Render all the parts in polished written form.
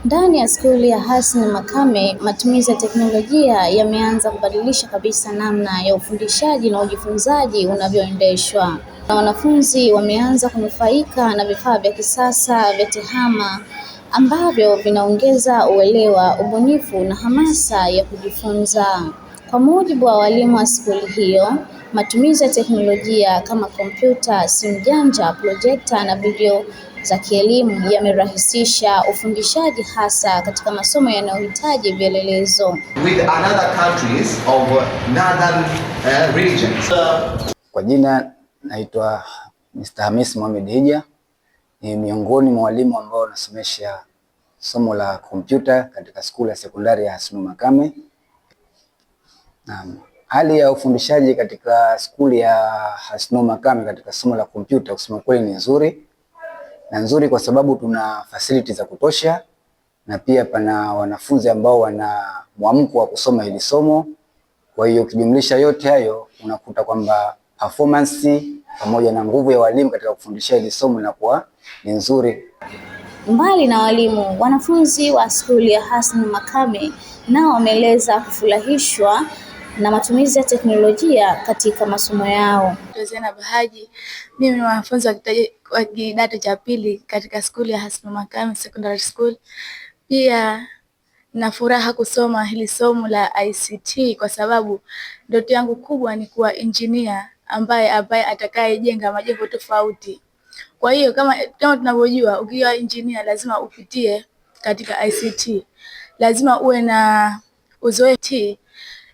Ndani ya skuli ya Hassan Makame, matumizi ya teknolojia yameanza kubadilisha kabisa namna ya ufundishaji na ujifunzaji unavyoendeshwa. Na wanafunzi wameanza kunufaika na vifaa vya kisasa vya tehama ambavyo vinaongeza uelewa, ubunifu na hamasa ya kujifunza. Kwa mujibu wa walimu wa skuli hiyo, matumizi ya teknolojia kama kompyuta, simu janja, projekta na video za kielimu yamerahisisha ufundishaji hasa katika masomo yanayohitaji vielelezo. With another countries of northern regions. Kwa jina naitwa Mr. Hamis Mohamed Hija, ni miongoni mwa walimu ambao wanasomesha somo la kompyuta katika skuli ya sekondari ya Hassan Makame. Hali ya ufundishaji katika skuli ya Hassan Makame katika somo la kompyuta kusema kweli ni nzuri kwa sababu tuna facilities za kutosha na pia pana wanafunzi ambao wana mwamko wa kusoma hili somo. Kwa hiyo ukijumlisha yote hayo unakuta kwamba performance pamoja na nguvu ya walimu katika kufundisha hili somo inakuwa ni nzuri. Mbali na walimu, wanafunzi wa skuli ya Hassan Makame nao wameeleza kufurahishwa na matumizi ya teknolojia katika masomo yao. Zainab Haji, mimi ni mwanafunzi wa kidato cha pili katika skuli ya Hassan Makame Secondary School. Pia na furaha kusoma hili somo la ICT kwa sababu ndoto yangu kubwa ni kuwa engineer ambaye atakayejenga majengo tofauti. Kwa hiyo kama tunavyojua, ukiwa engineer lazima upitie katika ICT, lazima uwe na uzoefu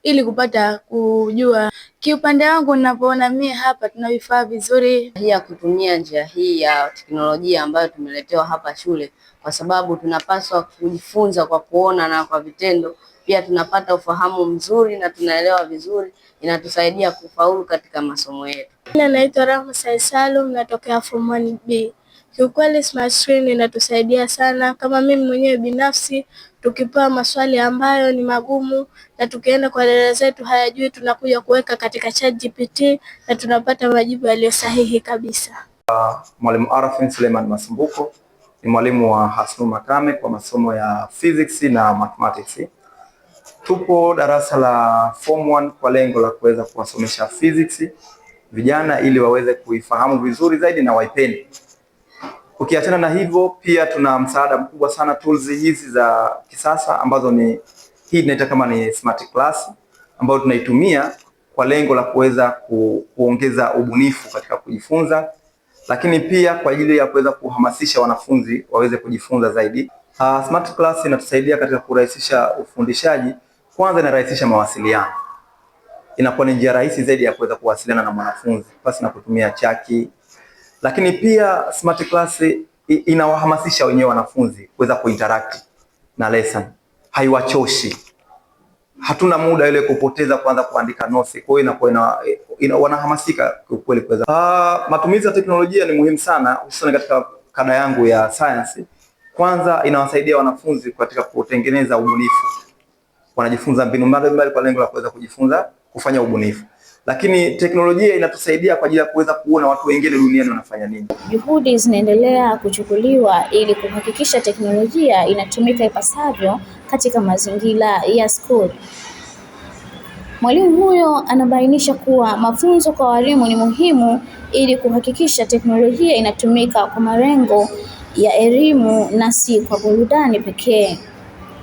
ili kupata kujua. Kiupande wangu ninapoona mimi hapa tuna vifaa vizuri ya kutumia njia hii ya teknolojia ambayo tumeletewa hapa shule, kwa sababu tunapaswa kujifunza kwa kuona na kwa vitendo. Pia tunapata ufahamu mzuri na tunaelewa vizuri, inatusaidia kufaulu katika masomo yetu. Mimi naitwa Rahma Salum, natokea form 1B. Kiukweli smart screen inatusaidia sana. Kama mimi mwenyewe binafsi, tukipewa maswali ambayo ni magumu na tukienda kwa dada zetu hayajui, tunakuja kuweka katika ChatGPT na tunapata majibu yaliyo sahihi kabisa. Mwalimu Arafin Suleiman Masumbuko ni mwalimu wa Hassan Makame kwa masomo ya physics na mathematics. Tupo darasa la form 1 kwa lengo la kuweza kuwasomesha physics vijana ili waweze kuifahamu vizuri zaidi na waipende. Ukiachana na hivyo, pia tuna msaada mkubwa sana tools hizi za kisasa ambazo ni hii tunaita kama ni smart class, ambayo tunaitumia kwa lengo la kuweza kuongeza ubunifu katika kujifunza, lakini pia kwa ajili ya kuweza kuhamasisha wanafunzi waweze kujifunza zaidi. Smart class inatusaidia katika kurahisisha ufundishaji. Kwanza inarahisisha mawasiliano. Inakuwa ni njia rahisi zaidi ya kuweza kuwasiliana na mwanafunzi pasi na kutumia chaki. Lakini pia smart class inawahamasisha wenyewe wanafunzi kuweza kuinteract na lesson. Haiwachoshi. Hatuna muda ile kupoteza kwanza kuandika notes. Kwa hiyo inakuwa wanahamasika kweli kuweza. Matumizi ya teknolojia ni muhimu sana hususan katika kada yangu ya science. Kwanza inawasaidia wanafunzi katika kutengeneza ubunifu. Wanajifunza mbinu mbalimbali kwa lengo la kuweza kujifunza kufanya ubunifu. Lakini teknolojia inatusaidia kwa ajili ya kuweza kuona watu wengine duniani wanafanya nini. Juhudi zinaendelea kuchukuliwa ili kuhakikisha teknolojia inatumika ipasavyo katika mazingira ya skuli. Mwalimu huyo anabainisha kuwa mafunzo kwa walimu ni muhimu ili kuhakikisha teknolojia inatumika kwa malengo ya elimu na si kwa burudani pekee.